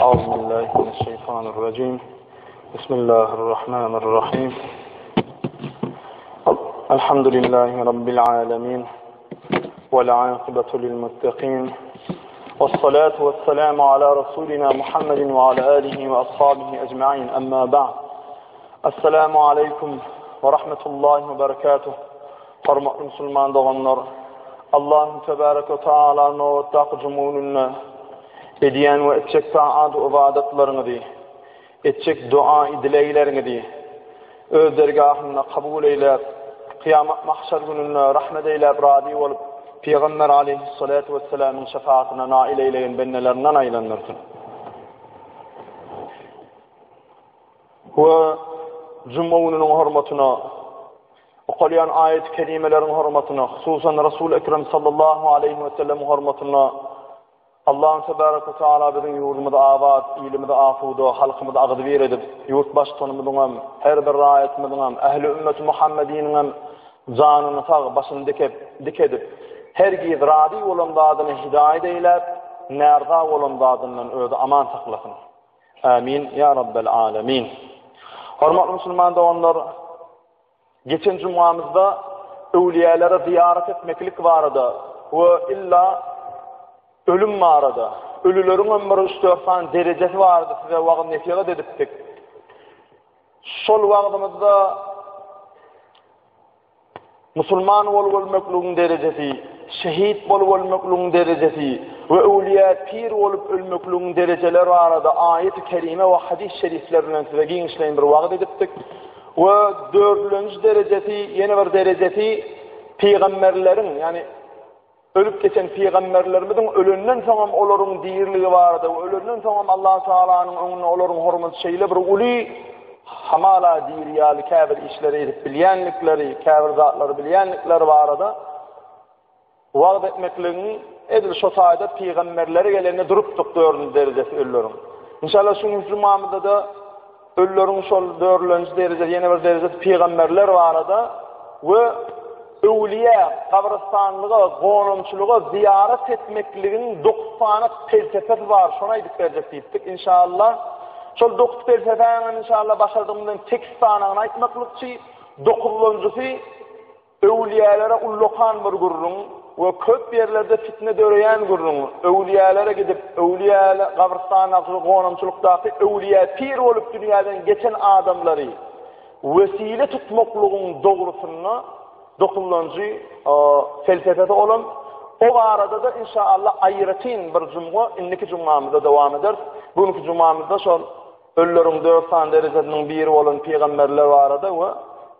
أعوذ بالله من الشيطان الرجيم بسم الله الرحمن الرحيم الحمد لله رب العالمين والعاقبة للمتقين والصلاة والسلام على رسولنا محمد وعلى آله وأصحابه أجمعين أما بعد السلام عليكم ورحمة الله وبركاته Hormatly Müslüman doğanlar, Allah'ın Tebarek ve Teala'nın o taqcumulunna ediyen ve etçek taat ve ibadetlerini di, etçek dua dileylerini di, öz dergahına kabul eylep, kıyamet mahşer gününe rahmet eylep, radi olup, Peygamber aleyhissalatu vesselam'ın şefaatine nail eyleyen bennelerinden aylanırsın. Ve cumhurunun hürmetine, okuyan ayet-i kerimelerin hürmetine, hususan Resul-i Ekrem sallallahu aleyhi ve sellem hürmetine, Allah'ın Tebarek ve Teala bizim yurdumuzda abad, ilimizde afudu, halkımızda ağdı bir edip, yurt başkanımızdan, her bir rayetimizden, ehli ümmet-i Muhammedin'in canını sağ, başını dik edip, her giz radi olamdadını hidayet eylep, nerda olamdadından öde aman saklasın. Amin ya Rabbel alemin. Hormatly Müslüman doğanlar, geçen cumamızda evliyalara ziyaret etmeklik vardı ve illa ölüm vardı. Ölülerin ömrü 3-4 derecesi vardı. Size vaxt nefiyat ediptik. Şol vaqtımızda Müslüman olmekluğun derecesi, şehit olmekluğun derecesi ve evliya pir olup ölmekluğun dereceleri vardı. Ayet-i kerime ve hadis-i şeriflerle size genişleyin bir vaxt ediptik. Ve 4. derecesi, yeni bir derecesi peygamberlerin, yani ölüp geçen peygamberlerimizin ölünden sonra olorun değerliği vardı. Ölünden sonra Allah Teala'nın önüne olorun hürmet şeyle bir uli hamala diriyali kabir işleri edip bilyenlikleri, kabir zatları bilyenlikleri vardı. Vaat etmekliğini edil şu sayede peygamberleri gelene duruptuk 4. derecesi ölülerin. İnşallah şu Müslümanımızda da ölülerin şu 4. derecesi, yeni bir derecesi peygamberler vardı ve evliya kabristanlığa, gonumçuluğa ziyaret etmekliğinin 90 felsefesi var. Şuna dikkat ettik inşallah. Şol 9 felsefenin inşallah başardığımızdan 8 tanını aytmaklıkçı, 9'uncusu evliyalara ullokan bir gurrun ve köp yerlerde fitne döreyen gurrun. Evliyalara gidip evliyalara kabristanlığa, gonumçuluktaki evliya pir olup dünyadan geçen adamları vesile tutmaklığın doğrusunu 9. felsefede olan o arada da inşallah ayratin bir cuma, inniki cumamızda devam eder. Bugünkü cumamızda şu ölülerin 4 derecesinin biri olan peygamberler vardı ve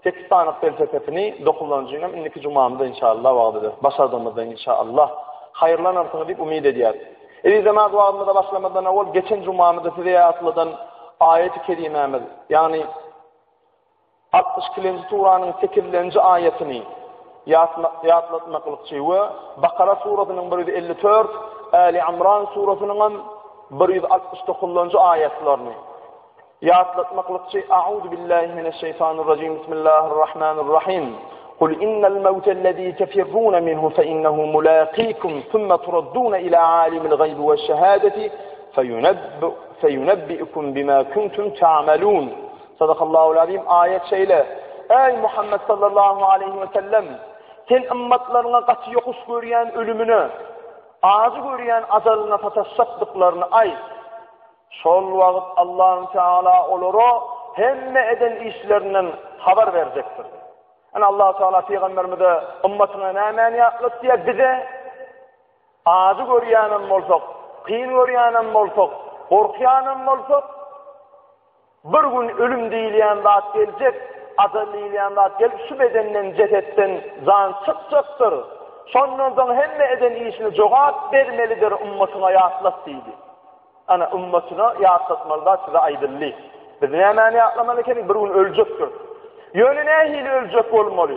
8 tane felsefesini 9. inniki cumamızda inşallah vaat eder. Başardığımızda inşallah hayırlanırsınız deyip umid ediyoruz. Zaman vaadımıza başlamadan evvel geçen cumamızda size atladan ayet-i kerimemiz, yani 62. suranın 8. ayetini yatlatmaklıkçı ve Bakara surasının 154, Ali İmran surasının 169. ayetlerini yatlatmaklıkçı. A'udhu billahi mineşşeytanirracim. Bismillahirrahmanirrahim. قل إن الموت الذي تفرون منه فإنه ملاقيكم ثم تردون إلى عالم الغيب والشهادة فينبئكم بما كنتم تعملون. Sadakallahu azim. Ayet şeyle: ey Muhammed sallallahu aleyhi ve sellem, sen ümmetlerine kaçı yokuş görüyen ölümünü, ağzı görüyen azalına tatassadıklarını ayt. Şol vakit Allah'ın Teala oluru hemme eden işlerinden haber verecektir. Yani Allah Teala peygamberimize ümmetine ne yaptık diye bize ağzı görüyenim olsak, kıyın görüyenim olsak, korkuyenim olsak, bir gün ölüm değilyen zat gelecek, azal değilyen zat gelip şu bedenden, cesetten zan çıkacaktır. Sonradan hemme eden işini cevap vermelidir ümmetine yatlattıydı. Ana ümmetine yatlatmalıdır size aydınlı. Biz ne mani yatlamalı ki bir gün ölecektir. Yönü ne hile ölecek olmalı.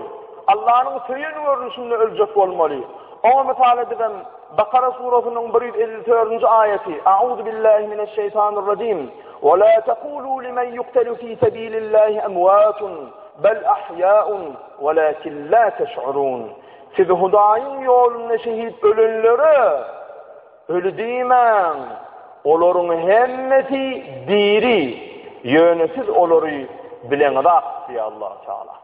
Allah'ın suyun görünüşünde ölecek olmalı. Ona misal edilen Bakara surasının 154. ayeti: A'udhu billahi mineşşeytanirracim. وَلَا تَقُولُوا لِمَنْ يُقْتَلُ فِي سَب۪يلِ اللّٰهِ اَمْوَاتٌ بَلْ اَحْيَاءٌ وَلَاكِنْ لَا تَشْعُرُونَ. Siz Hudayın yolunda şehit ölünleri ölü değmen, Olorun hemmeti diri, yönesiz oluru bilenrak diye Allah Teala.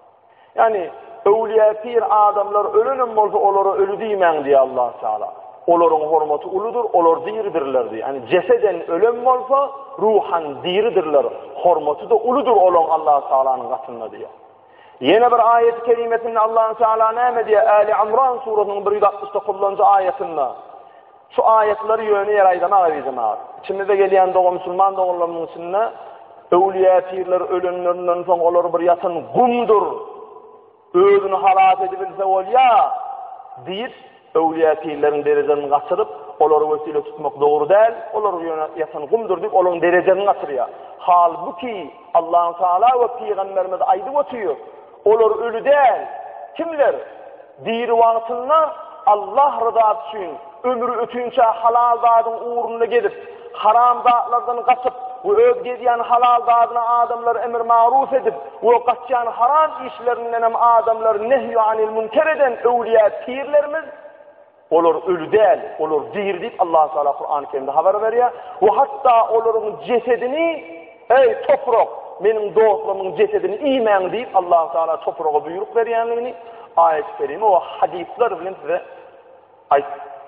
Yani evliya pir adamlar ölünün bolsa oluru ölü diýmän diye Allah Teala. Olorun hormaty uludur, olor diridirler diye. Yani ceseden ölüm bolsa ruhan diridirler. Hormaty da uludur olan Allah Teala'nın katında diye. Yine bir ayet-i kerimesinde Allah Teala näme diye Ali İmran suresinin 169. ayetinde şu ayetleri yönü yaraydana bizim abi. İçimizde gelen doğu Müslüman doğularının içinde evliya pirler ölünlerinden soň olar bir yatan gumdur. Özünü halat edebilse ol ya deyip evliya pirlerin derecelerini kaçırıp oları vesile tutmak doğru değil. Olar yatan gumdur deyip onun derecelerini kaçırıyor. Halbuki Allah Teala ve Peygamberimiz aydı ötüyor. Olar ölü değil. Kimler? Diri wagtynda Allah rızası üçün ömrü ötünçe halal dadın uğruna gidip haram dağlardan kaçıp ve özgediyen halal dağına adamlar emir maruf edip ve kaçayan haram işlerinden hem adamlar nehyü anil münker eden evliya pirlerimiz olur ölü değil, olur dir deyip Allah Teala Kur'an-ı Kerim'de haber veriyor ve hatta olurun cesedini ey toprak benim dostlarımın cesedini iman deyip Allah Teala toprağa buyruk veriyenliğini ayet-i kerime ve hadisler bilen size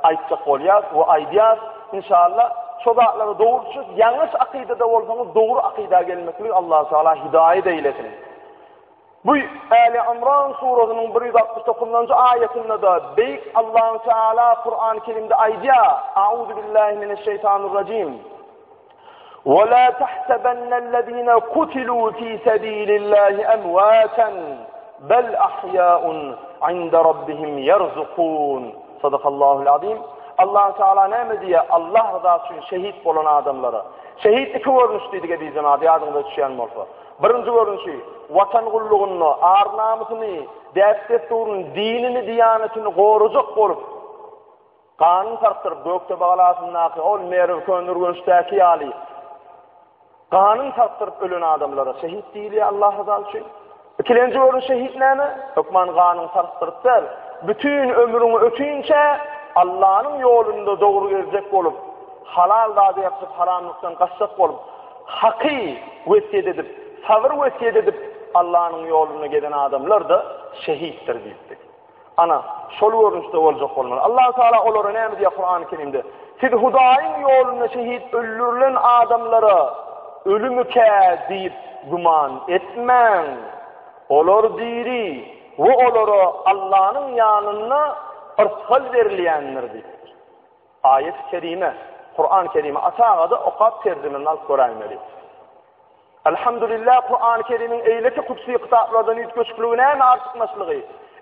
aytacak olyaz ve aydiyaz inşallah çobakları doğrusuz yanlış akidede olsanız doğru akide gelmekle Allah Teala hidayet eylesin. Bu Ali İmran suresinin 169. ayetinde de beyk Allah Teala Kur'an-ı Kerim'de aydiya A'udhu billahi mineşşeytanirracim. Ve la tahsabennellezine kutilu fi sabilillahi emvaten bel ahya'un 'inde rabbihim yerzukun. Sadakallahul azim. Allah Teala näme diye Allah rızası üçün şehit bolan adamlara. Şehit iki görünüşdeydi ki bizim adıyadığında düşen bolsa. Birinci görünüşü vatan gulluğunu, ar namusunu, däpdesturun, dinini, diyanetini gorujak bolup kanun tartırıp gökte bağlasındaky ol merw köndürgünçdäki ýaly kanun tartırıp ölen adamlara şehit diýilýär Allah rızası üçün. İkinci görünüş şehit näme? Hukman kanun tartırıp bütün ömrünü ötünçe Allah'ın yolunda doğru gelecek olup, halal dadı yapıp haramlıktan kaçacak olup, hakkı vesiyet edip, sabır vesiyet edip Allah'ın yoluna giden adamlar da şehittir deyip. Ana, şol görünüşte olacak olmalı. Allah Teala oları ne diye Kur'an-ı Kerim'de? Siz Hudayın yoluna şehit öldürülen adamlara ölümüke deyip guman etmen. Olur diri ve oları Allah'ın yanına ırsal verilenler deyip. Ayet-i kerime, Kur'an-ı Kerime atağıda okap tercümünün alt görülmeli. Elhamdülillah Kur'an-ı Kerim'in eyleti kutsi kitaplardan ütköçlüğüne hem artıkmaslığı.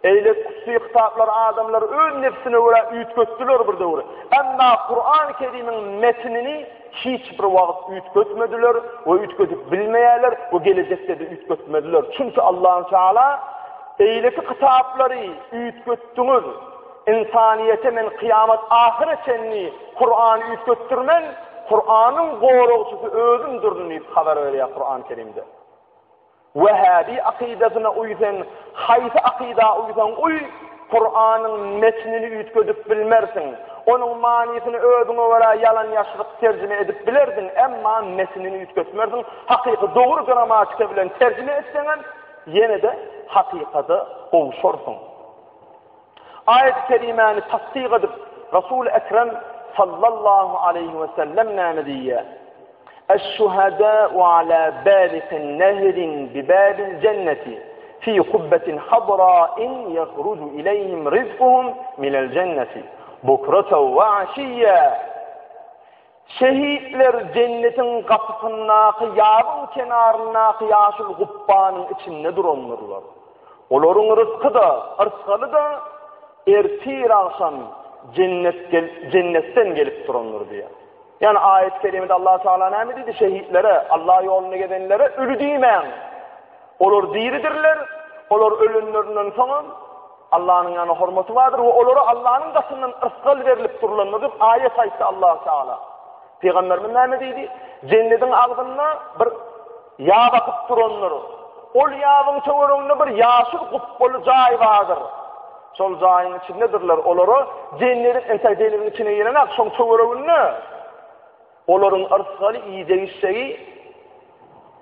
Eyleti kutsi kitaplar adamlar öz nefsine göre ütköçtüler bir doğru. Ama Kur'an-ı Kerim'in metnini hiç bir vakit ütkötmediler ve ütkötüp bilmeyeler ve gelecekte de ütkötmediler. Çünkü Allah-u Teala eyleti kitapları ütköttünüz. İnsaniyete men kıyamet ahiret senni Kur'an'ı ütköttürmen Kur'an'ın gorugçusu özümdür deyip haber veriyor Kur'an-ı Kerim'de. Vehhabi akidesine uysan, hayfi akida uysan Kur'an'ın metnini ütkötüp bilmersin. Onun manisini özüne göre yalan yaşlık tercüme edip bilerdin ama metnini ütkötmersin. Hakiki doğru gramatika bilen tercüme etsen yine de hakikate kavuşursun. Ayet-i kerimeni tasdik edip Resul-i Ekrem sallallahu aleyhi ve sellem näme diye eş-şuhadâ'u alâ bâlikin nehrin bibâbil cenneti fî kubbetin hadra'in yahrucu ileyhim rizquhum minel cenneti bukraten ve aşiyye. Şehitler cennetin kapısındaki yağın kenarındaki yaşıl gubbanın içinde duranlarlar. Olorun rızkı da, ırzkalı da ertir akşam cennetten gelip duranlar diye. Yani ayet-i kerimede Allah Teala ne dedi? Şehitlere, Allah yoluna gidenlere ölü demeyin. Olur diridirler, olur ölünlerinden sonra Allah'ın yanı hürmeti vardır ve olur Allah'ın katından ırzkal verilip durulanlar deyip ayet ayette Allah Teala. Peygamberimiz ne dedi? Cennetin ağzına bir yağ bakıp duranlar. Ol yağın çoğurunda bir yaşıl kubbolu cay vardır. Sol cayın içindedirler. Oları cennetin içine girenek son çoğurunda Oların arsaly iyidegişsegi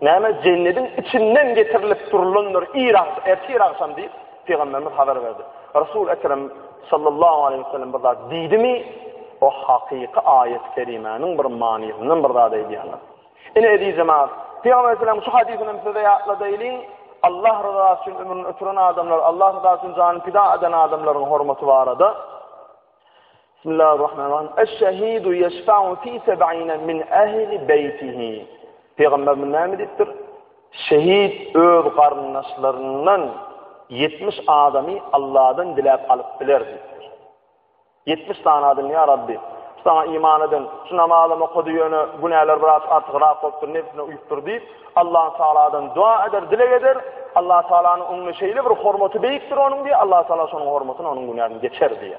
näme cennetin içinden getirilip durulundur. Ertir akşam diýip Peygamberimiz haber verdi. Resul Ekrem sallallahu aleyhi ve sellem burada diýdimi? O hakiki ayet-i kerimenin bir maniyetinden bir daha diýýärler. Ine edi cemaat, Peygamber sallallahu aleyhi ve sellem şu hadisini bize ýatladı eýleň. Allah rızası için ömrünü ötüren adamlar, Allah rızası için canını fida eden adamların hurmatı var adı. Bismillahirrahmanirrahim. Eş-şehidu yeşfa'u fi seb'ine min ehli beytihi. Peygamberimiz näme diýipdir? Şehit öz garyndaşlarından 70 adamı Allah'dan dilep alıp biler diýipdir. 70 tane adam ya Rabbi. Sana iman edin, şu namazımı okuduğunu, günahlar biraz artık olupdur, nefsine uyuptur deyip, Allah-u Teala'dan dua eder, dilek eder. Allah-u Teala'nın onun şeyli bir hormatı beyiktir onun diye, Allah-u Teala onun hormatını, onun günahını geçer diye.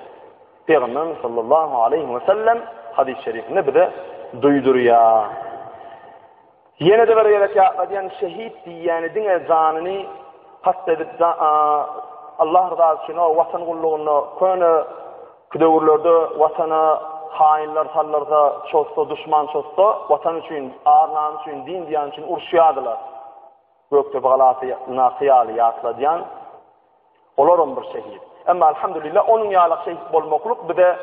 Peygamberimiz sallallahu aleyhi ve sellem hadis-i şerifinde bir de duyduruyor. Yine de böyle yani şehit diyen dine canını kastedip Allah rızası için o vatan kulluğunu, köyünü, kıdavurlarda vatanı, hainler sallarda çoğusta, düşman çoğusta, vatan için, ağırlan için, din diyen için urşuyadılar. Gökte bağlatına hıyali yatla diyen, olarım bir şehit. Ama elhamdülillah onun yalak şehit bolmakluk bir de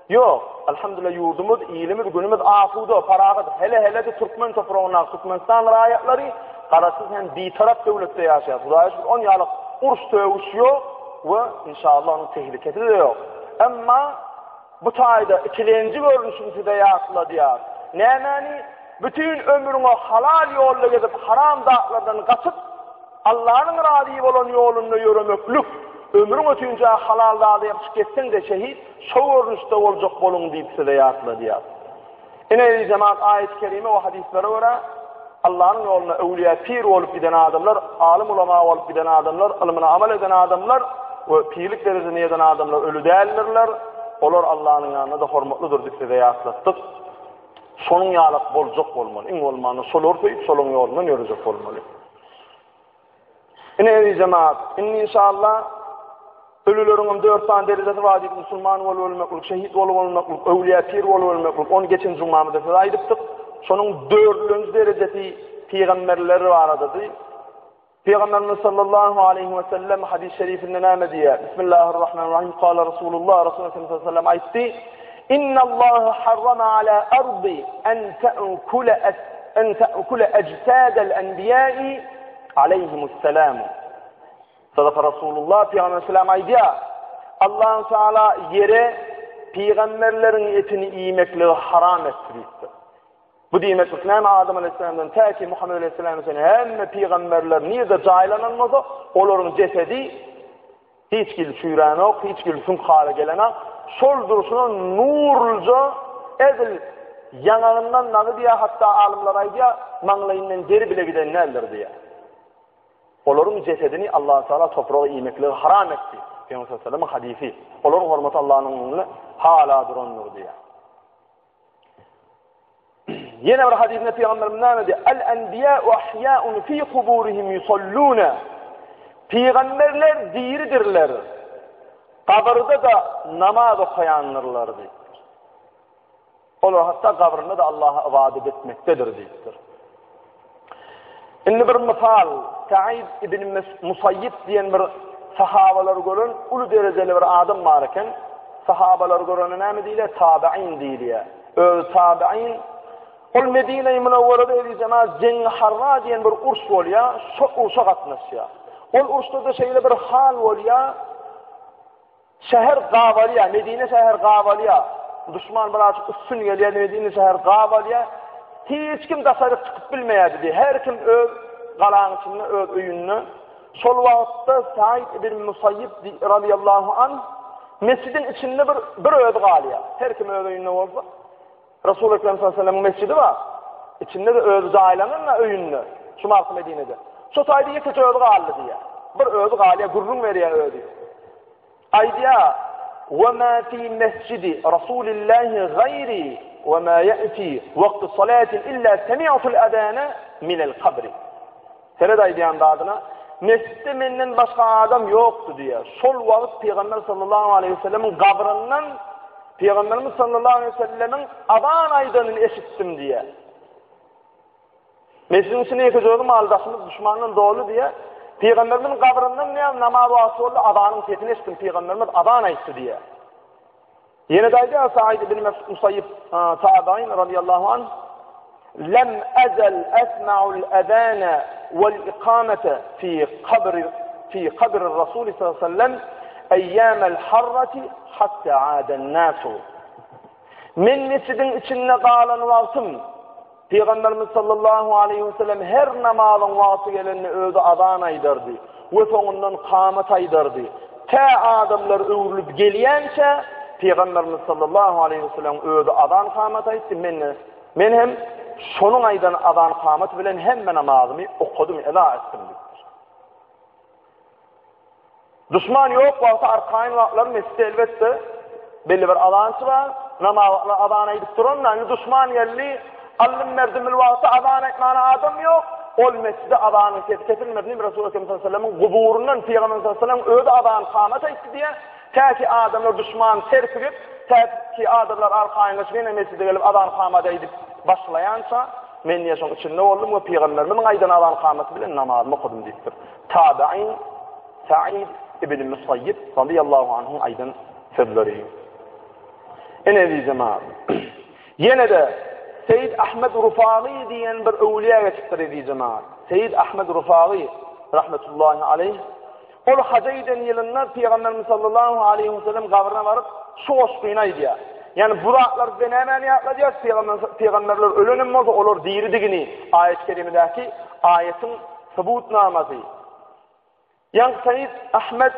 yok. Elhamdülillah yurdumuz, iyilimiz, günümüz afuda, parağıdır. Hele de Türkmen toprağına, Türkmenistan rayetleri, karasız hem bir taraf devlette yaşayız. On yalak urs tövüş yok ve inşallah onun tehlikesi de yok. Ama bu tayda ikilenci görünüşümüzü de yatla diyor. Yani bütün ömrünü halal yolla gezip haram dağlardan kaçıp Allah'ın radi olan yolunu yürümüklük ömrün ötünce halal dağda yapışıp geçsen de şehit şu görünüşte olacak bolun deyip size yatla diyor. Yine cemaat ayet-i kerime o hadislere göre Allah'ın yoluna evliya pir olup giden adamlar, alim ulama olup giden adamlar, ilmine amel eden adamlar ve pirlik derecesine eden adamlar ölü değerlerler. Olar Allah'ın yanında da hormatlıdır deyip size yatlattık. Sonun yalak bolcak olmalı. İn olmanı sol ortayıp solun yolundan yürüyecek olmalı. Yine cemaat, inşallah ölülerin 4 tane derecesi var deyip Müslüman olmaklılık, şehit olmaklılık, evliya pir olmaklılık, onu geçen cumamıda size aydıptık. Sonun 4. derecesi peygamberleri var adı. Peygamberimiz sallallahu aleyhi ve sellem hadis-i şerifinde näme diýär? Bismillahirrahmanirrahim. Qala Rasulullah sallallahu aleyhi ve sellem aytdy: "İnna Allah harrama ala ardi an ta'kula ecsadal enbiya'i aleyhimusselam." Sadaka Rasulullah Peygamber sallallahu aleyhi ve sellem aytdy: Allah Teala yere peygamberlerin etini yemekliği haram ettirdi. Bu demek näme Adam aleyhisselamdan ta ki Muhammed aleyhisselamdan sonra hemme peygamberler niye caylananmasa olaryň cesedi hiç kil şüýrän ok, hiç kil sun hale gelene sol duruşuna nurulca edil yanağından nağı diye hatta alimler aydiya maňlaýyndan deri bile gidenlerdir diye. Olaryň cesedini Allah Teala toprağa iýmekliği haram etdi. Peygamber sallallahu aleyhi ve sellem hadisi. Olaryň hormaty Allah'ın önünde hala duranlar diye. Yine bir hadisinde Peygamberimiz näme diýär? El-enbiya'u ahya'un fi kuburihim yusalluna. Peygamberler diridirler. Kabrda da namaz okuyanlarlar diýipdir. Olar hatta kabrında da Allah'a ibadet etmektedir diýipdir. Indi bir misal, Sa'id ibn Musayyib diýen bir sahabalar görün, ulu dereceli bir adam var eken, sahabalar görün näme diýler? Tabi'in diýilýär. Öz tabi'in ol Medine-i Münawwarada eli cemaat Cengi Harra diýen bir urs bolýar, şu ursa gatnaşýar. Ol ursda da şeýle bir hal bolýar. Şäher gabalýar, Medine şäher gabalýar. Düşman bilen üstün gelýär, Medine şäher gabalýar. Hiç kim tasarruf çykyp bilmeýärdi. Her kim öz galaňysyny, öz öýünni. Şol wagtda Sa'id ibn Musayyib radiyallahu anh mescidin içinde bir öz galýar. Her kim öz öýünde bolsa Resul-i Ekrem sallallahu aleyhi ve sellem mescidi var. İçinde de öz ailenin öýünni. Şu Makka Medine'de. Şu taýda iki öz galdy diye. Bir öz galya gurrun veriyor öýdi. Aydiya ve ma fi mescidi Rasulillahi gayri ve ma ya'ti vakti salatin illa semi'tul adana min el-kabr. Sere aydiyan adına mescidde menden başka adam yoktu diye. Sol vaqt Peygamber sallallahu aleyhi ve sellem'in kabrından Peygamberimiz sallallahu aleyhi ve sellemin adan aydanını eşittim diye. Mescidin içine yıkıcıyordum, aldaşımız düşmanın doğulu diye. Peygamberimiz kabrından ne namaz vakti oldu, adanın sesini eşittim. Peygamberimiz adan ayttı diye. Yine daydı Sa'id ibn Musayyib tabi'in radıyallahu anh lem ezel esma'ul adana vel ikamete fi kabr Resul sallallahu aleyhi ve sellem eyyamel harrati hatta aden nasu. Men mescidin içinde kalan vaktim Peygamberimiz sallallahu aleyhi ve sellem her namazın vakti gelenini ödü adan aydardı. Ve sonundan kâmet aydardı. Ta adamlar öğürülüp geliyençe Peygamberimiz sallallahu aleyhi ve sellem ödü adan kâmet aydı. Men hem şonun aydan adan kâmet bilen hem ben namazımı okudum, eda ettim. Düşman yok, vakti arkayın vaktilar mescid elbette belli bir adansı var. Namazla adana edip durun, düşman yerli Allım merdimil vakti adan etmana adam yok. Ol mescide adanı tepilmedini Resulullah sallallahu aleyhi ve sellem'in kuburundan Peygamber sallallahu aleyhi ve sellem öde adan kâmet etti diye. Ta ki adamlar düşman terkirip, ta ki adamlar arkayınlaş yine mescide gelip adan kâmet edip başlayansa, men yaşam içinde oldum ve Peygamber'in aydan adan kâmet bilen namazımı okudum deyiptir. Tabi'in Sa'id ibn Musayyib radıyallahu anh'ın aydan sözleri. Ene diyeceğim abi. Yine de Seyyid Ahmed Rufai diyen bir evliya geçiptir diyeceğim abi. Seyyid Ahmed Rufai rahmetullahi aleyh. Ol hacayden yılında Peygamberimiz sallallahu aleyhi ve sellem kabrına varıp şu oşkuyna diye. Yani buraklar denemen yapılacak. Peygamberler ölünüm olsa olur diridigini ayet-i kerimedeki ayetin sabutnaması. Yani Seyyid Ahmed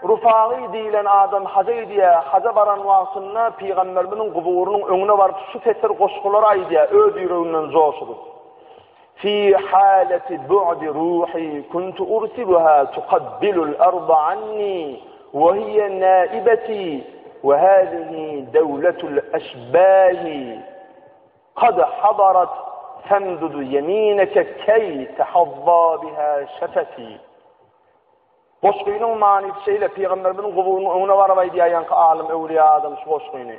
Rufai diyen adam haca baran vasında Peygamberinin kuburunun önüne varıp şu tesir koşkuları aydiye ödüyürüğünden coşudur. Fi haleti bu'di ruhi kuntu ursiluha tuqabbilul arda anni ve hiye naibeti ve hâzihi devletul eşbâhi kad hadarat femdudu yemineke key tehazza biha şefeti. Boşkuyunun manisi şeyle Peygamberinin kuburunun önüne varabay diye yankı alim, evliya adam şu boşkuyunu.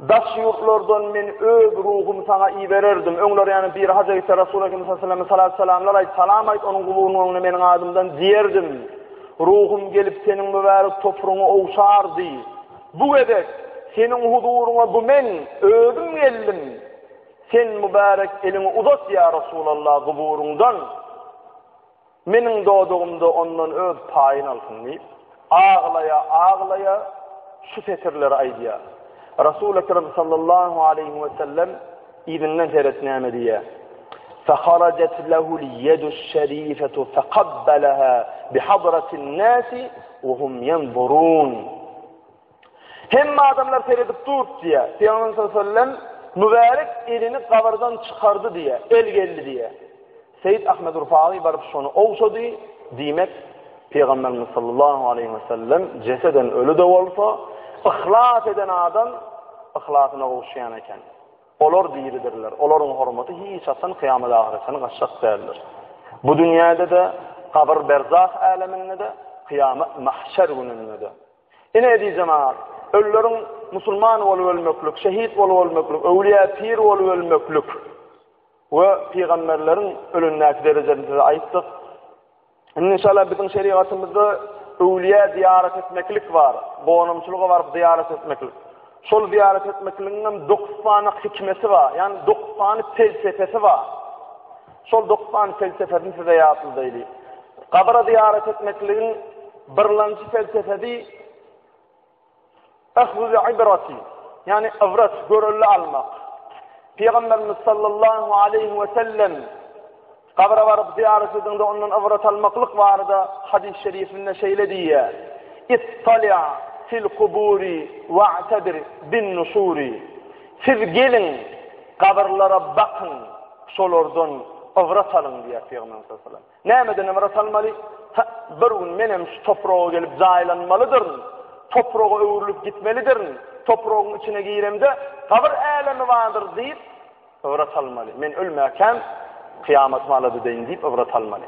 Daş yurtlardan men ög ruhum sana iyi verirdim. Önler yani bir Hazreti Resulullah sallallahu aleyhi ve sellem'ler ayt salam ayt onun kuburunun önüne menin adımdan diyerdim. Ruhum gelip senin mübarek toprağını ovşardı. Bu edek senin huzuruna bu men ögüm geldim. Sen mübarek elini uzat ya Resulallah kuburundan. Menin doğduğumda ondan öz payın alsın deyip ağlaya şu setirleri aydiya. Resul-i Ekrem sallallahu aleyhi ve sellem izinden teretname diye. فَخَرَجَتْ لَهُ الْيَدُ الشَّرِيفَةُ فَقَبَّلَهَا بِحَضْرَةِ النَّاسِ وَهُمْ يَنْظُرُونَ. Hem adamlar seyredip durdu diye. Peygamber sallallahu aleyhi ve sellem mübarek elini kabardan çıkardı diye. El geldi diye. Seyyid Ahmed Rufai barıp şonu olsadı demek Peygamberimiz sallallahu aleyhi ve sellem ceseden ölü de olsa ihlas eden adam ihlasına kavuşayan eken. Olur diridirler. Olorun hurmatı hiç asan kıyamet ahiretini kaçacak değerler. Bu dünyada da kabir berzah aleminde de kıyamet mahşer gününde de. Yine diyeceğim ağır. Ölülerin Müslüman olu ölmeklük, şehit olu ölmeklük, evliya pir olu ölmeklük. Ve peygamberlerin ölümündeki derecelerinde ayttık. İnşallah bizim şeriatımızda evliya ziyaret etmeklik var. Boğunumçuluğa var ziyaret etmeklik. Şol ziyaret etmekliğinin 9 tane hikmeti var. Yani 9 tane felsefesi var. Şol 9 tane felsefesini size yapıldıydı. Kabra ziyaret etmekliğinin birinci felsefesi ehvuz-i ibrati. Yani ibret, görüllü almak. Peygamberimiz sallallahu aleyhi ve sellem kabra varıp ziyaret edildiğinde ondan ibret almaklık vardı. Hadis-i şerifinde şeyle diye. İttali'a fil kuburi ve'tebir bin nusuri. Siz gelin kabirlara bakın, şolordan ibret alın diye Peygamber sallallahu aleyhi ve sellem. Nemeden ibret almalı? Bir gün benim şu toprağa gelip zaylanmalıdır. Toprağa öğürülüp gitmelidir. Toprağın içine giremde kabir alemi vardır deyip ibret almalı. Men ölmeyken kıyamet maladı deyin deyip ibret almalı.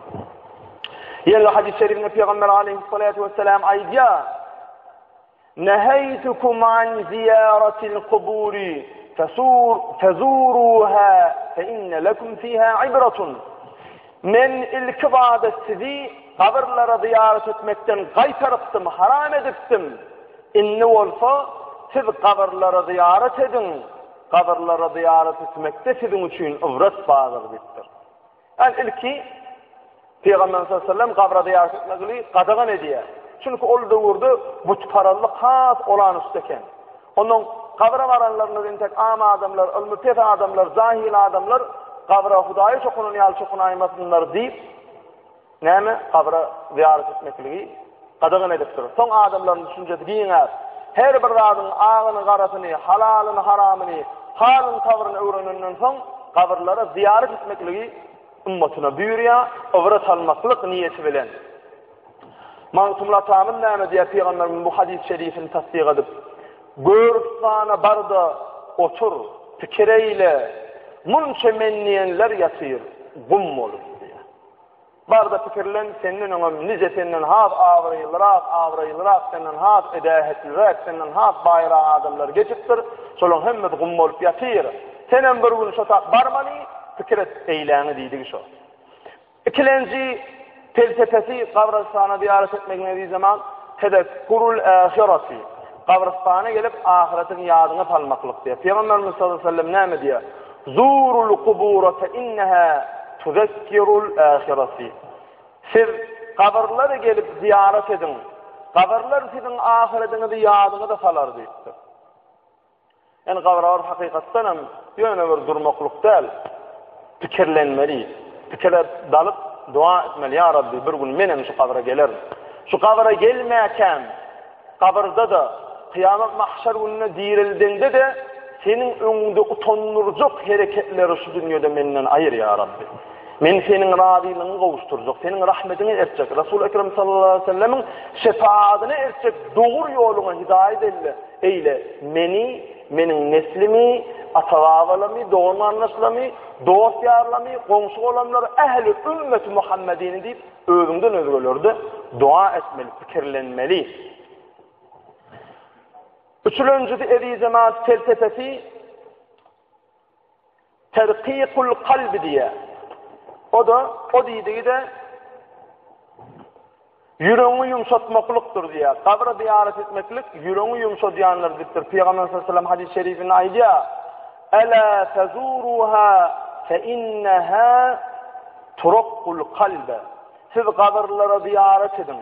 Yine hadis-i şerifinde Peygamber aleyhissalatu vesselam aydiya nehaytukum an ziyaratil kuburi fezuruha fe inne lekum fiha ibratun. Men ilk vaada sizi kabirlara ziyaret etmekten kaytarıptım, haram ediptim. İnne olsa siz kabirlara ziyaret edin. Kabirlara ziyaret etmekte sizin için ibret bağlıdır. Yani ilki Peygamber sallallahu aleyhi ve sellem kabra ziyaret etmekli qadağan ediyor. Çünkü ol döwürde butparallyk has olan üsteken. Onun kabra varanlarını tek ama adamlar, ölmütef adamlar, zahil adamlar kabra Hudaýy çokunun ýaly çokun aýmasınlar diýip näme kabra ziyaret etmekliği qadağan edip durur. Soň adamlaryň düşünjesi giňär. Her bir zadyň agyny garasyny, halalyny, haramyny, halyn tawryny öwrenenden soň kabrlara ziyaret etmekliği ümmetine buyurýar, ibret almaklyk niýeti bilen. Mansumla tamam näme diýär Peygamberimiz bu hadis-i şerifini tasdiq edip, "Görsana barda otur, fikireyle, munça menniyenler yatır, gum olur." diýär. Barda fikirlen, senin öňüm nice senden has awraýylyrak, senden has edahetlirak, senden has baýra adamlar geçipdir, şolaň hemme gum bolup ýatyr. Senen bir gün şotak barmaly, fikir et eýläni diýdi şo. İkilenci felsefesi kabristana ziyaret etmek dediği zaman tedekkurul ahireti. Kabristana gelip ahiretin yadını almaklık diye. Peygamberimiz sallallahu aleyhi ve sellem ne diyor? Zurul kubura fe inneha tuzekkirul ahireti. Siz kabirleri gelip ziyaret edin. Kabirler sizin ahiretinizi yadını da salar diyor. Yani kabirler hakikaten yöne bir durmaklık değil. Fikirlenmeli. Fikirler dalıp dua etmeli. Ya Rabbi bir gün menem şu kabra gelirim. Şu kabra gelmeyken kabirde de kıyamet mahşer gününe dirildiğinde de senin önünde utanılacak hareketleri şu dünyada menden ayır ya Rabbi. Men senin razılığını kavuşturacak, senin rahmetini ertecek. Resul-i Ekrem sallallahu aleyhi ve sellemin şefaatini ertecek, doğru yoluna hidayet eyle. Menin neslimi, atavavalami, doğru anlaşılami, dost yarlami, komşu olanları ehli ümmet-i Muhammedini deyip özünden özgürlerde dua etmeli, fikirlenmeli. Üçüncüsü evi cemaat felsefesi terkikul kalbi diye. O dediği de yüreğini yumşatmaklıktır diye. Kabra ziyaret etmeklik yüreğini yumşatyanlardır. Peygamber sallallahu aleyhi ve sellem hadis-i şerifine aydiyor. Ela fezuruha fe inneha turakkul kalbe. Siz kabrlara ziyaret edin.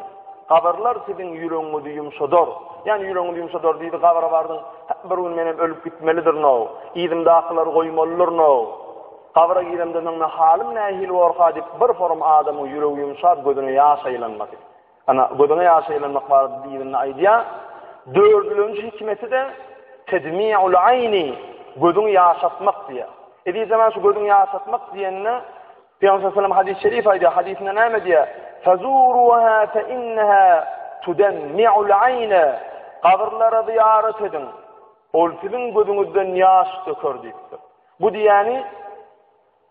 Kabrlar sizin yüreğinizi yumşadır. Yani yüreğinizi yumşadır deydi kabra vardın. Bir gün benim ölüp gitmelidir no. İydim dağlar koymalıdır no. Kabra giremde menne halim nehil warqa dip bir form adamı yüreği yumşat gözüne yaşaylanmak. Ana gözüne yaşaylanmak var diýileni aýdýar. Dördüncü hikmeti de tedmi'ul ayni, gözüni yaşatmak diýär. Edi zaman şu gözüni yaşatmak diýenne Peygamber sallallahu aleyhi ve sellem hadis-i şerif aýdýar. Hadisinde näme diýär? Fazuruha fe inneha tudammi'ul ayna. Kabrlara ziyaret edin. Ol sizin gözüňizden ýaş döker diýipdir. Bu diýeni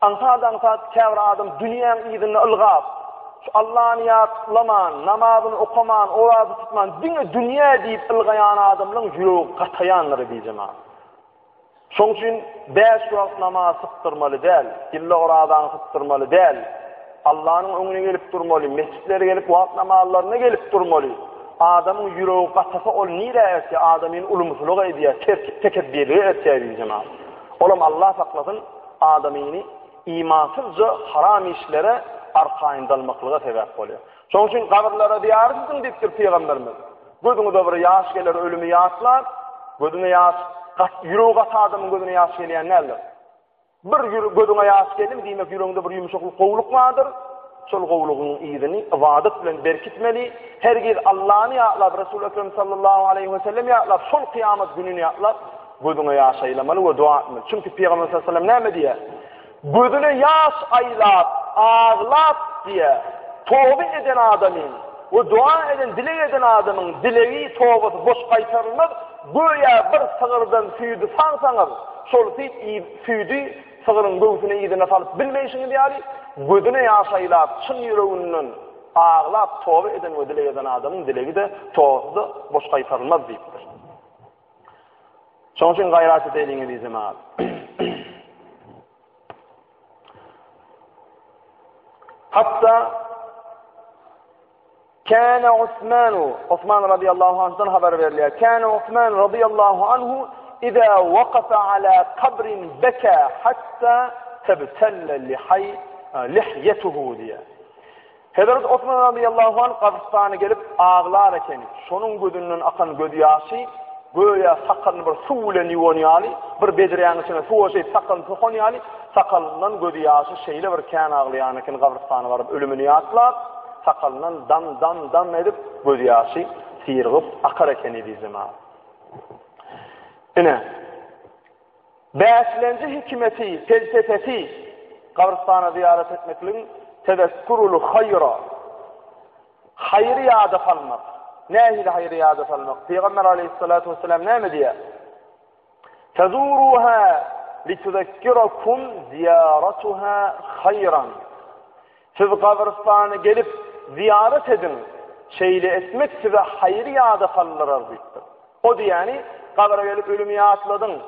Antadan kevr adam dünyanın iyidini ılgap, Allah'ını yatlaman, namazını okuman, orazı tutman, dünya deyip ılgayan adamların yüreği katayanları diyeceğim ha. Şoň üçin 5 wagt namaz sıktırmalı değil, illa oradan sıktırmalı değil. Allah'ın önüne gelip durmalı, mescitlere gelip wagt namazlarına gelip durmalı. Adamın yüreği katasa ol nirayeti adamın ulumsuluğu ediyor, tekebbiri ediyor diyeceğim ha. Olam Allah saklasın adamını imansızca haram işlere arkaýynda almaklyga sebäp bolýar. Şoň üçin kabrlara ziyaret edin diýipdir Peygamberimiz. Gözüňizde bir ýaş geler, ölümi ýaşlar, gözüne ýaş, yüreği gat adamyň gözüne ýaş gelýän näler? Bir gözüne ýaş geldi diýmek yüreğinde bir ýumşaklyk, gowluk bardyr. Şol gowlugyň ýygyny ibadet bilen berkitmeli. Hergiz Allah'ny ýatlap, Resul-i Ekrem sallallahu aleyhi ve sellem ýatlap, şol kıyamet gününi ýatlap, gözüne ýaşaýlamaly we dua etmeli. Çünki Peygamber sallallahu aleyhi ve sellem näme diýär? Gözüne yaş aylap, ağlap diye tövbe eden adamın ve dua eden, dilek eden adamın dileği, tövbesi boş kaytarılmaz. Böyle bir sığırdan füydü sansanız, şol füydü sığırın göğsüne iyidine salıp bilmeyişini diyali, gözüne yaş aylap, çın yüreğinin Ağlap tövbe eden ve dile eden adamın dilegi de tövbe boş kaytarılmaz deyiptir. Şoň üçin gayrat edeýin bizim abi. Hatta كان عثمان رضي الله عنه haber veriliyor. كان عثمان رضي الله عنه إذا وقف على قبر بكى حتى تبتل لحيته diye. Hazret Osman radıyallahu anh kabristana gelip ağlar eken, şonun gözünden akan göz yaşı göya sakalını bir su ile nivonyali, bir bedriyanın içine su şey sakalını tokonyali, sakalından göz yaşı şeyle bir kan ağlayan eken kabristana varıp ölümünü yatlar, sakalından dam edip göz yaşı sıyırıp akar eken bizim abi. Yine beşinci hikmeti, felsefesi kabristana ziyaret etmekliğin tezekkurul hayra. Hayrı yada kalmak. Nehil hayrı yada kalmak? Peygamber aleyhissalatu vesselam ne mi diye? Tezuruha lituzekkirakum ziyaratuha hayran. Siz kabristan'a gelip ziyaret edin. Şeyle etmek size hayrı yada kalırlar deyiptir. O da yani kabra gelip ölümü yatladın.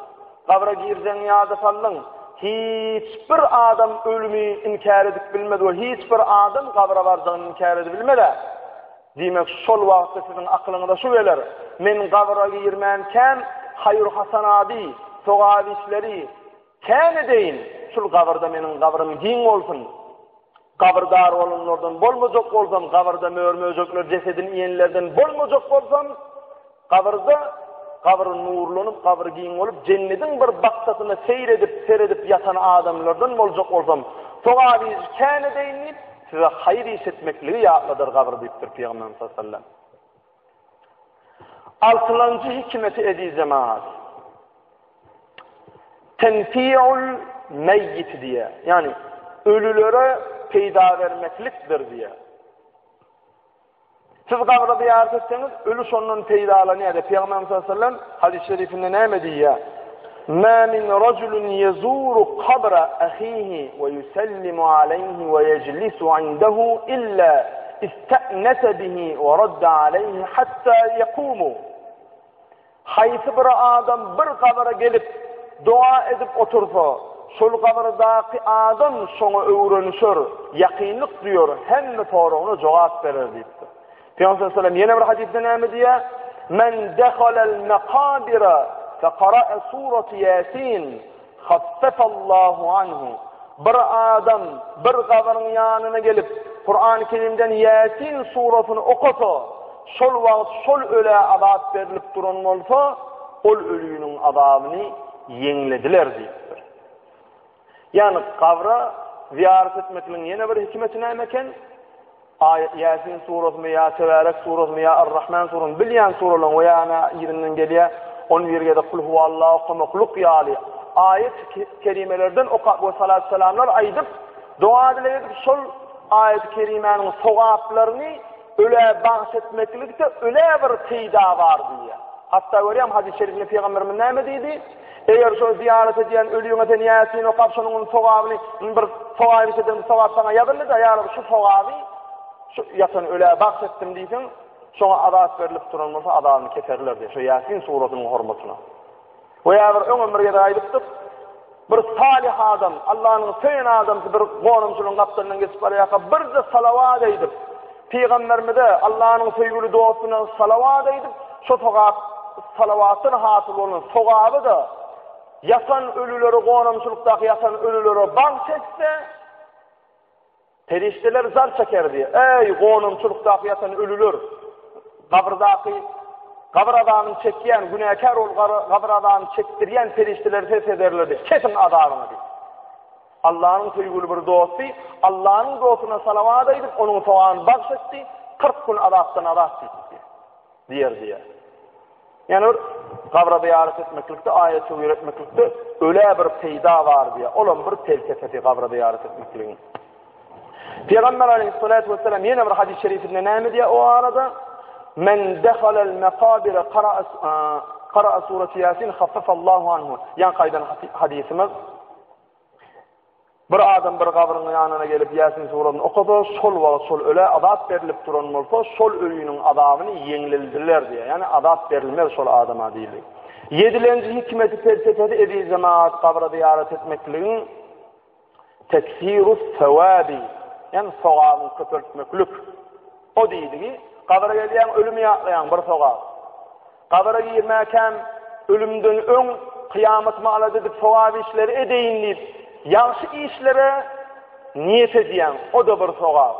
Kabra girden yada kaldın. Hiçbir adam ölümü inkar edip bilmedi ve hiçbir adam kabra vardığını inkar edip bilmedi. Demek şol vaxtda sizin aklınızda şu gelir. Men kabra girmenken hayır hasanadi, sogab işleri kan edeyin. Şul kabrda menin kabrım giň olsun. Kabrdar olunlardan bolmajak bolsam, kabrda mörmöjekler cesedin iyenlerden bolmajak bolsam, kabrın nurlanıp, kabr giyin olup, cennetin bir baksatını seyredip yatan adamlardan bolacak olsam, soğa biz kâne deyinip, size hayır işetmekliği yapmadır kabr deyiptir Peygamber sallallahu aleyhi ve sellem. Altıncı hikmeti edi cemaat. Tenfi'ul meyyit diye. Yani ölülere peyda vermekliktir diye. Siz kabra ziyaret etseniz, ölü sonunun peydalanıyor. Peygamber sallallahu aleyhi ve sellem hadis-i şerifinde ne diyor? مَا مِنْ رَجُلٌ يَزُورُ قَبْرَ أَخِيهِ وَيُسَلِّمُ عَلَيْهِ وَيَجْلِسُ عِنْدَهُ إِلَّا اِسْتَأْنَسَ بِهِ وَرَدَّ عَلَيْهِ حَتَّى يَقُومُ. Haysi bir adam bir kabra gelip dua edip otursa, şol kabrdaki adam şonu öğrenişör, yakinlik diyor, hem torunu cevap verir deyiptir. Peygamber sallallahu aleyhi ve sellem yine bir hadiste ne diyor? Men dekhalel mekabira fekara'a surati Yasin khaffefallahu anhu. Bir adam bir kabrın yanına gelip Kur'an-ı Kerim'den Yasin suratını okusa, şol vaqt şol öle azap verilip duran olsa, ol ölüünün azabını yenilediler deyiptir. Yani kabra ziyaret etmekinin yine bir hikmeti ne eken? Yasin surasını ya Tebarek surasını ya Ar-Rahman surasını bilyen suralan ve yana yerinden geliyor. Onu bir yerde kul huvallahu mahluk yali. Ayet kerimelerden o salat selamlar aydıp dua edilip sol ayet kerimenin sogaplarını öyle bahsetmeklikte öyle bir teyda var diye. Hatta görüyorum hadis-i şerifinde Peygamberimiz ne dedi? Eğer şu ziyaret ediyen ölüyüne Yasin okap şunun sogabını bir sogabı eden sogap sana yazıldı da ya şu sogabı yatan öyle bahsettim diysen, sonra azap verilip duran olsa azabını keserler diye. Şu Yasin suratının hurmatına. Veya bir ömür aydıptık, bir salih adam, Allah'ın söyleyen adamsı bir konumcunun kaptanından geçip araya bir de salavat edip, Peygamberimize Allah'ın sevgili dostuna salavat edip, şu salavatın hasıl olan sogabı da yatan ölüleri, konumculuktaki yatan ölüleri bahsetse, perişteler zar çeker diye. Ey konumçuluktaki yatan ölülür. Kabr adamını çekiyen, günahkar ol kabr adamını çektiriyen perişteler ses ederler diye. Kesin adamını diye. Allah'ın sevgili bir dostu, Allah'ın dostuna salavat edip, onun soğanı bahsetti, 40 gün adaptan azap etti diye. Yani kabra ziyaret etmeklikte, ayeti öğretmeklikte öyle bir peyda var diye. Olan bir felsefeti kabra ziyaret etmekliğin. Peygamber aleyhissalatu vesselam yine bir hadis-i şerifinde ne diyor o arada? Men dekhalel mekabire qara'a surati Yasin khaffefallahu anhu. Yan kaydan hadisimiz. Bir adam bir kabrın yanına gelip Yasin suratını okudu, sol vaat sol öle azap verilip duran olsa, sol ölüyünün azabını yenildirler diye. Yani azap verilmez sol adama değil. Yedilenci hikmeti felsefede ebi cemaat kabra ziyaret etmekliğin teksirus sevabi, yani sogabın köpürtmeklük. O deydi ki, kabra gelen ölümü yaklayan bir sogab. Kabra girmeken ölümden ön kıyamet mağla dedip sogab işleri edeyin deyip, yansı işlere niyet ediyen o da bir sogab.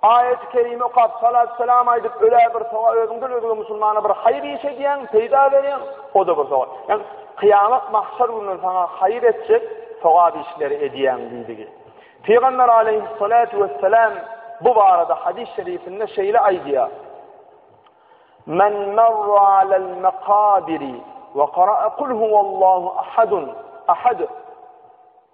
Ayet-i kerime okap salat selam aydıp öyle bir sogab özünden özüge musulmana bir hayır iş ediyen, peyda veriyen o da bir sogab. Yani kıyamet mahşer günün sana hayır edecek sogab işleri ediyen deydi. Peygamber aleyhissalatu vesselam bu arada hadis-i şerifinde şeyle aydiya. Men merra alel mekabiri ve kara'a kul huvallahu ahad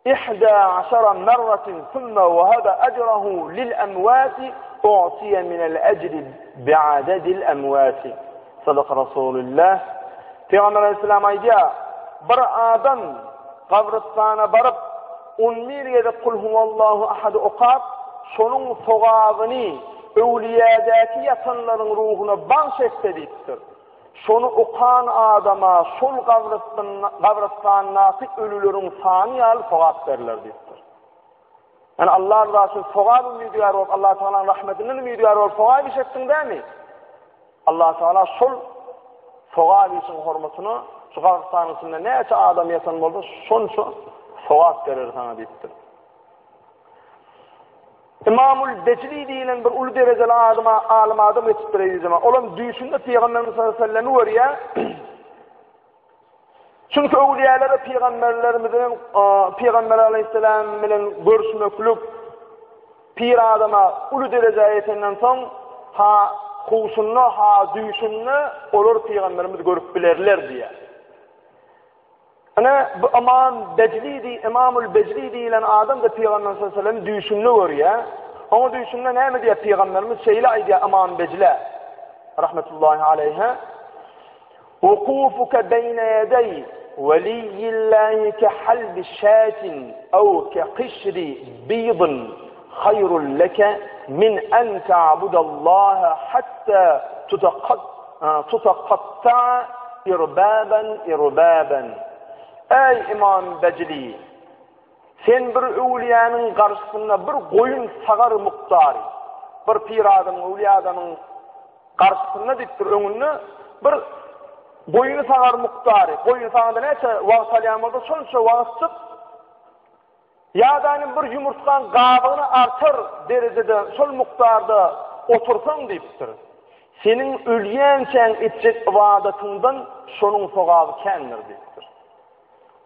11 مرة ثم وهب أجره للأموات أعطي من الأجر بعدد الأموات صدق رسول الله Peygamber Aleyhisselam aydiya bir adam kabristana barıp 11 yedi kul huvallahu ahad okap sonun sogabını evliyadaki yatanların ruhuna banş etsediktir. Şonu okan adama sol kabristan nasip ölülerin sani al sogab derler deyiptir. Yani Allah Resulü sogabı müdüyar olup Allah Teala'nın rahmetinin müdüyar olup sogab iş etsin değil mi? Allah Teala sol sogab işin hormatını şu kabristanın içinde neyse adam yatan oldu son sogab verir sana deyiptir. İmamul Becri deyilen bir ulu dereceli alim adam yetiştireydi zaman. Olan düğüşünde Peygamberimiz sallallahu aleyhi ve sellem'i var ya. Çünkü evliyalara Peygamberlerimizin Peygamber aleyhisselam bilen görüşmeklük pir adama ulu dereceye yetenden son ha kuşunlu ha düğüşünlü olur Peygamberimiz görüp bilirler diye. Yani bu İmamul Becri deyilen adam da Peygamber sallallahu aleyhi ve sellem düğüşünlü var ya. Ama düğüşünlü ne mi diye Peygamberimiz şeyle aydiya İmam Becri rahmetullahi aleyhe. Vukufuke beyne yedey veliyyillahi ke halbi şatin ev ke kışri bidin hayrun leke min en ta'budallaha hatta tutakatta irbaben. Ey İmam Becri, sen bir evliyanın karşısında bir koyun sagar muhtarı, bir pir adamın, evliya adamın karşısında dittir önünü, bir koyunu sagar muhtarı, koyun sagarda neyse vaat aliyamada sonça vaatçık, ya da bir yumurtkan qabığını artır derecede sol muhtarda otursan deyiptir. Senin ölüyençen etcek ibadetinden sonun sogabı kendir deyiptir.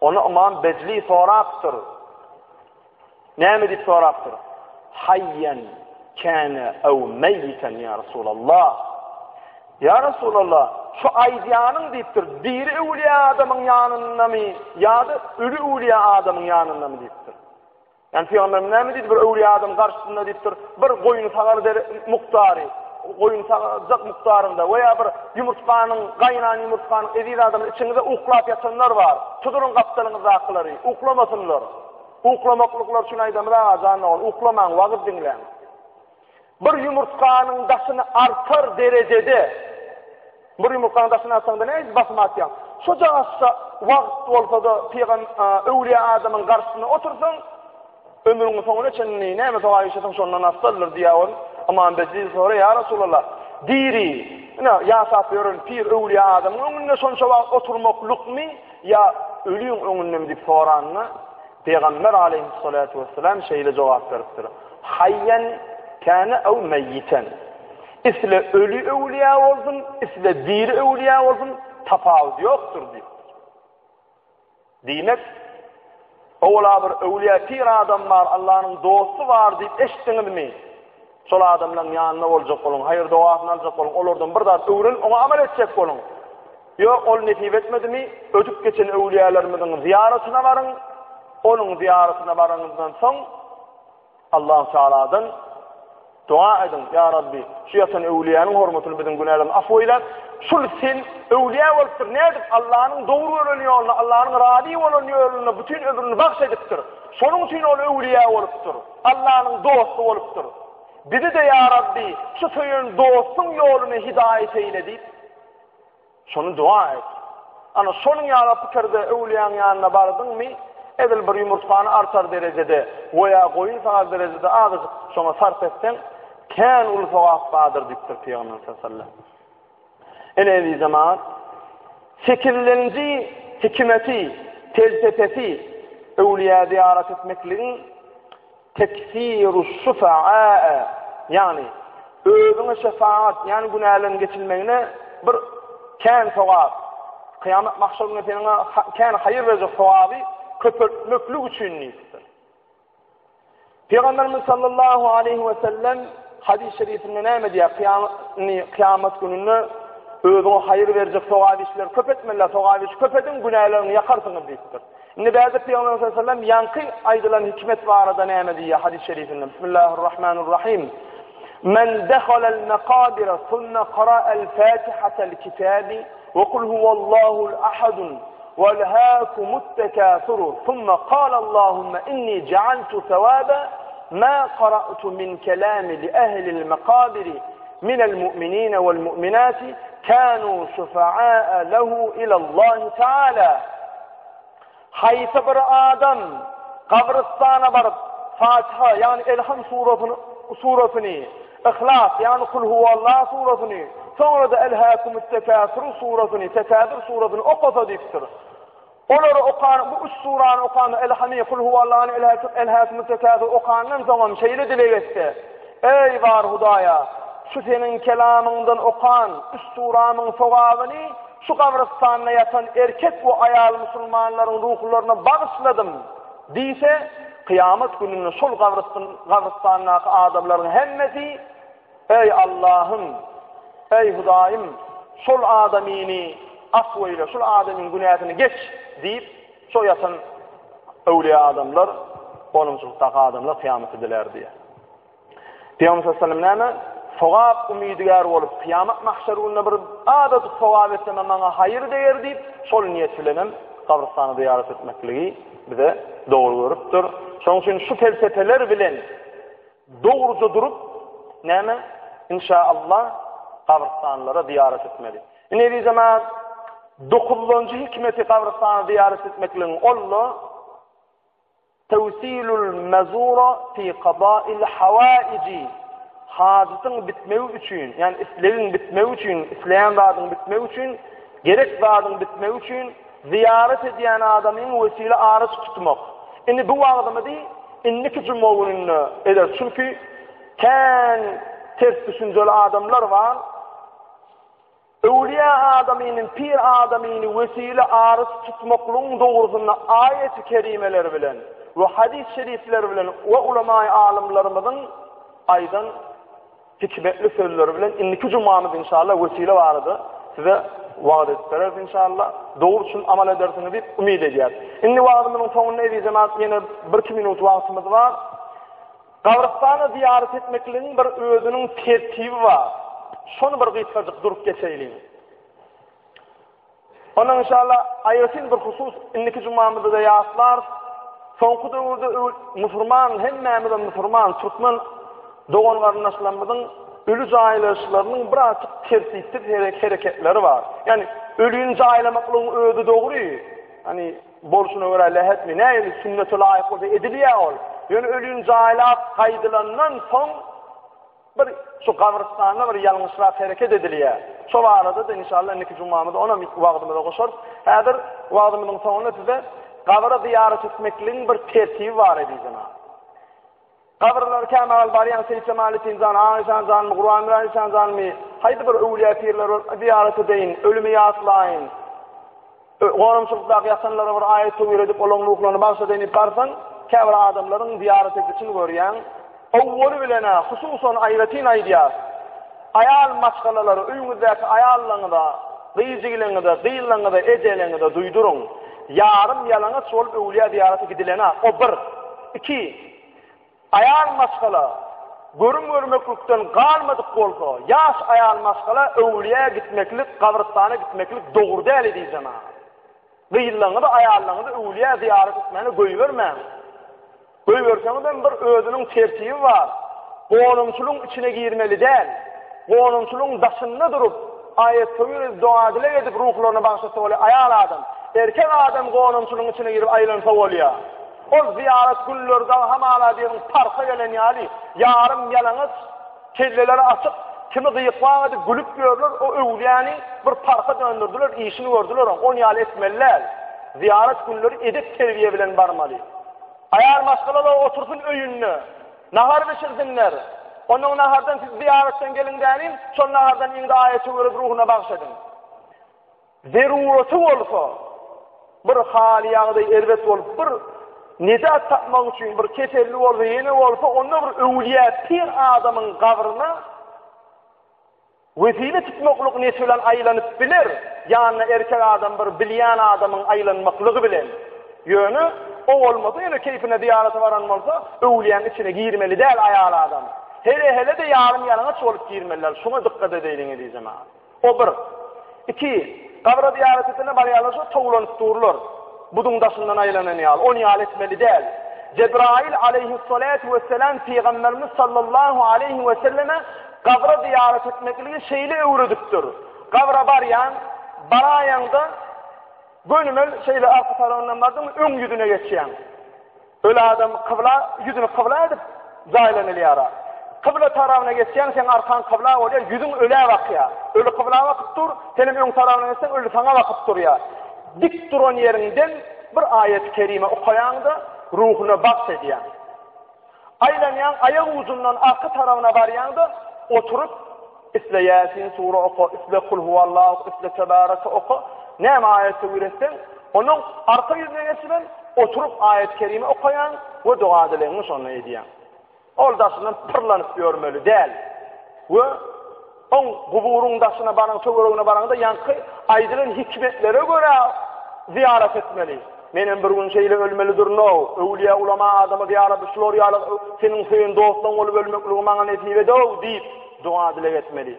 Onu İmam Becri soraptır. Ne mi deyip soraptır? Hayyen kâne ev meyyiten ya Resulallah. Ya Resulallah, şu aydiyanın deyiptir. Diri evliya adamın yanında mı? Ya da ölü evliya adamın yanında mı deyiptir? Yani Peygamberim ne mi deyip bir evliya adam karşısında deyiptir. Bir koyunu sagar der muhtarı. Koyun sağacak muhtarında veya bir yumurtkanın, kaynayan yumurtkanın edil adamın içinde uklap yatanlar var. Tudurun kaptanınızı akılları, uklamasınlar. Uklamaklıklar için aydamıda azanlı ol, uklaman, vakit dinlen. Bir yumurtkanın daşını artar derecede, bir yumurtkanın daşını artanda neyiz basma atyan? Soca asla vakit olsa da evliya adamın karşısına otursun, ömrünün sonuna çenini ne mi sonra işletin sonuna nasıldır diye ol. Aman Becri sonra ya Resulallah diri ya satıyorun pir evliya adamın önüne sonça oturmakluk mu ya ölüyün önüne mi deyip soranına Peygamber aleyhissalatu vesselam şeyle cevap veriptir. Hayyen kâne ev meyyiten. İsle ölü evliya olsun, isle diri evliya olsun tafavuz yoktur deyiptir. Demek ola bir evliya pir adam var, Allah'ın dostu var deyip eşitiniz mi? Sol adamların yanına olacak olun, hayır duasını alacak olun, olurdan bir daha öğren, ona amel edecek olun. Yok, ol nesip etmedi mi, ötüp geçen evliyalarımızın ziyaretine varın, onun ziyaretine varınızdan son, Allah-u Teala'dan dua edin, ya Rabbi, şu yatan evliyanın hürmetini bizim günahlarını affıyla, şul sen öwliya bolupdyr. Nädip? Allah'ın doğru bolan ýoluna, Allah'ın radi bolan ýoluna bütün ömrüni bagş edipdir. Şonuň üçin ol öwliya bolupdyr. Allah'ın dostu bolupdyr. Bizi de ya Rabbi şu söýün dostun ýoluna hidayet eyle diýip şonu dua et. Ana şonuň ýaly pikirde öwliýanyň ýanyna bardyňmy? Edil bir yumurtany artar derejede veya goýun sagar derejede azyk şoňa sarf etsen kän ul sowap badyr diýipdir Peýgamber sallallahu aleyhi ve sellem. Ene zaman 8-nji hikmeti, felsefesi öwliýa ziyaret etmekligiň teksirus şufa'a, yani özüne şefaat, yani günahlarını geçilmegine bir kän sowap, kıyamet mahşerine seňe kän hayır berjek sowaby köpürtmeklik üçin niýetdir. Peygamberimiz sallallahu aleyhi ve sellem hadis-i şerifinde näme diýär? Kıyamet gününde özüne hayır berjek sowap işler köpetmeler, sowap iş köpedin, günahlarını yakarsyňyz diýipdir. Indi bäze Peygamber sallallahu aleyhi ve sellem yankı aýdylan hikmet barada näme diýär hadis-i şerifinde? Bismillahirrahmanirrahim. Men dakhala'l maqabir thumma qara'al Fatiha'al kitabi ve kul huvallahu'l ahad وَلْهَاكُمُ التَّكَاثُرُ ثُمَّ قَالَ اللَّهُمَّ إِنِّي جَعَلْتُ ثَوَابَ مَا قَرَأْتُ مِنْ كَلَامِ لِأَهْلِ الْمَقَابِرِ مِنَ الْمُؤْمِنِينَ وَالْمُؤْمِنَاتِ كَانُوا شُفَعَاءَ لَهُ إِلَى اللّٰهِ تَعَالَى. Hayta bir adam kabristana barıp Fatiha yani Elham suresini, İhlas yani Kul huvallah suresini, sonra da Elhâkumut tekâsur suresini, Tekâsur suresini okasa diýipdir. Onları okan, bu üç surany okan, Elhamî, Kul huvallah'ın Elhâkumut tekâsur okandan sonra şeyle dile geçti. Ey var Hudaya, şu senin kelamından okan üç suranın sowabyny şu kabristanda yatan erkek bu ayal musulmanların ruhlarına bağışladım diýse, kıyamet gününde şol kabristandaky adamlaryň hemmesi ey Allah'ım, ey Hudaýym, şol adamyny afweyle, şol adamyň günahyny geç diýip şo yatan öwliýa adamlar, bolumsuzlukdaky adamlar kıyamet ediler diýär. Peygamber sallallahu aleyhi ve sellem sowap umidigar bolup kıyamet mahşerinde bir adaty sowap etsem maňa hayır diýer diýip şol niýet bilen kabristany ziyaret etmekligi bize doğru görüpdir. Şoň üçin şu felsefeler bilen dogruca durup näme inşaallah kabristanlara ziyaret etmeli. Ine zaman 9-njy hikmeti kabristany ziyaret etmekligiň ollu tawsilul mazura fi qada'il hawaici, hadisin bitmegi üçin, yani islerin bitmegi üçin, isleyen zadyň bitmegi üçin, gerek zadyň bitmegi üçin ziyaret edýän adamyň wesile arys tutmak. Indi bu wagtymydy inniki cumawunyny eder. Çünki kän ters düşünjeli adamlar var. Öwliya adamynyň, pir adamyny wesile arys tutmaklygyň dogrusunda ayet-i kerimeler bilen ve hadis-i şerifler bilen ve ulema-i alimlerimizin aydan hikmetli sözleri bilen inniki cumamyz inşallah wesile bardy. Size vaad ettiler inşallah. Doğru için amal edersiniz diye umid ediyor. Indi vaadımın sonuna evi zaman yine 1-2 minut vaktimiz var. Kabristanı ziyaret etmekliğinin bir özünün tertibi var. Şonu bir gıysacık durup geçeyliyim. Onun inşallah ayetin bir husus inniki cumamızda da yaslar. Sonku döwürde Müslüman, hemmemizden Müslüman, Türkmen doğan garyndaşlarymyzyň ölü jaýlaşlarynyň bir açyk tertipli hereketleri var. Yani ölüyün jaýlamaklygyň öýdi dogry. Hani bolşuna görä lähetmi, näýe sünnete laýyk bolsa edilýär ol. Yani ölüyün jaýlap gaýdylandan soň bir şu kabristanda bir ýalňyşlap hereket edilýär. Şo barada da inşallah inniki jumamyzda ona wagtymyzda goşar. Häzir wagtymyzyň soňuna size kabra ziyaret etmekliğin bir tertibi var ediysen. Kabrlar kemal bariyan seçemali tinzan, Aişan zanmı, Kur'an-ı Aişan zanmı, haydi bir öwliya pirler ziyaret edeyin, ölümü yaslayın. Gorumçulukdaki yasanlara bir ayet tövür edip olumluluklarını başladığını barsan, kevra adamların ziyaret ettiğini görüyen, ovvolu bilene, hususun ayretin aydiyat, ayal maçkalaları, üyünüzdeki ayallarını gıyıcıgılığını gıyıllığını ecelerini duydurun. Yarım yalana çolup öwliya ziyareti gidilene, o bir. 2. Ayal maçkala, görmeklikden kalmadık bolsa, yaş ayal maskala öwliya gitmeklik, kabristana gitmeklik doğru değil ediyeceğim ha. Gıyıllığını da ayarlığını da öwliya ziyaret etmeni göýbermän. Göýberseňizden bir özünün tertibi var. Goňumçuluň içine girmeli değil. Goňumçuluň daşynda durup, ayet söýüriz, dua edip ruhlaryny bagşlasa bole ayal adam. Erkek adam goňumçuluň içine girip aýlansa bolýar. O ziyaret günlerde hamala diýen parça gelen ýaly, yarım ýalaňyz kelleleri açyp kimi gıyıqladı, gülüp görürler, o öwliyany bir parça döndürdüler, işini gördüler, on ýaly etmeliler. Ziyaret günleri edip terbiye bilen barmaly. Ayar maskalalar otursun öýünni, nahar beşirsinler. Onun nahardan siz ziyaretten gelin dänin, şol nahardan indi ayeti görüp ruhuna bagşadın. Zerurati bolsa, bir hali ýagdaý erbet bolup, bir nijat tapmak üçin bir keselli bolsa, ýene bolsa, onda bir öwliya pir adamyň gabryna wesile tutmakluk neçelen aýlanyp biler. Ýani erkek adam bir bilýän adamyň aýlanmaklygy bilen. Ýöne o olmasa ýene keyfine ziyaret baran bolsa, öwliýanyň içine girmeli däl aýal adam. Hele de yarım ýalaňa çolup girmeliler. Şuna dikkat edeýin diýjem ha. O bir. 2. Kabra ziyaret etene barýarlar, towlanyp dururlar. Buduň daşyndan aýlanan ýal, on ýal etmeli däl. Cebrail aleyhissalatu vesselam Peygamberimiz sallallahu aleyhi ve selleme kabra ziyaret etmekligi şeýle öwredipdir. Kabra barýan, baraýanda gönümel şeýle arka tarafyndan bardyň, öň ýüzüne geçýän. Öle adam kıbla, ýüzüni kıbla edip zaýlanylýar. Kıbla tarafına geçýän, sen arkan kıbla bolýar, ýüzüň öle bakýar. Öle kıbla bakyp dur, senin öň tarafına geçsen öle sana bakyp durýar. Dik duran ýerinden bir ayet-i kerime okaýanda ruhuna baks edýär. Aýlanýan aýag uzundan arka tarafına barýanda oturup isle Yasin sure oku, isle Kul huvallahu, isle Tebareke oku. Näme ayeti öýretsen, onuň arka ýüzüne geçiren oturup ayet-i kerime okaýan we dua edilerini şonu edýär. Ol daşynyň pırlanyp görmeli däl. We on guburuň daşyna baran, töweregine baranda ýanky aýdylan hikmetlere göre ziyaret etmeli. Menen bir gün şeýle ölmelidir no. Öwliya ulama adamy ziyaret etýär ýaly seniň söýün dostlaň bolup ölmekligi maňa nesip edýär diýip dua etmeli.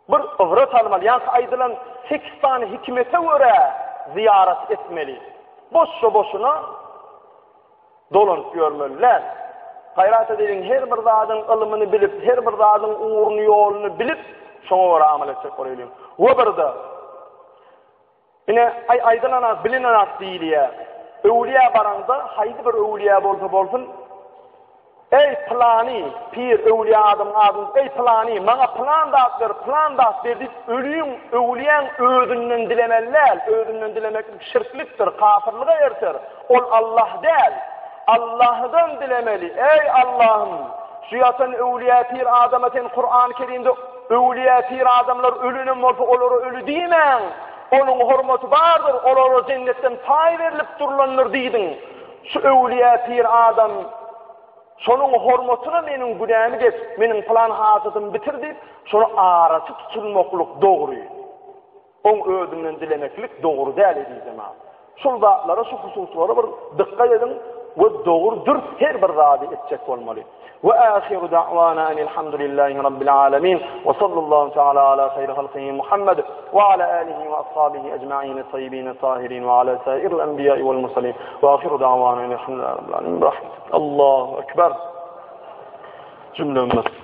Bir ıvrat almaly, ýanky aýdylan 8 tane hikmete göre ziyaret etmeli. Boşuna dolanyp görmeliler. Hayrat edelim, her bir zadyň ilmini bilip, her bir zadyň uğurny ýoluny bilip, şoňa göre amal etjek bolýar. We birde ine aýdylanan, bilinen diýilýär. Öwliya baranda, haýdy bir öwliya bolsa, ey plani, pir öwliya adam, ey plani, maňa plan da berdi, öwliýän özünden dilemeller, özünden dilemek şirklikdir, kafirlige erter. Ol Allah däl. Allah'dan dilemeli. Ey Allah'ım, şu yatan öwliya pir adama sen Kur'an-ı Kerim'de öwliya pir adamlar ölünün bolsa olary ölü diýmen. Onuň hormaty bardyr, olary cennetten pay berilip durlanlar diýdin. Şu öwliya pir adam şonuň hormatyna meniň günämi gep, meniň plan hasatymy bitir diýip, şonu araçy tutulmaklyk dogry. On özünden dilemeklik dogry däl diýjem ha. Şol zatlara, şu hususlara bir dikkat edin. والدور درس her bir zadi etjek bolmaly. Ve ahiru da'wana elhamdülillahi rabbil alamin ve sallallahu teala ala hayri halqihi Muhammed ve ala alihi ve ashabihi ecmaîn tayyibin tahirin ve ala sairil enbiya'i vel mursalin ve ahiru da'wana elhamdülillahi rabbil alamin. Allahu ekber. Cümle ümmet.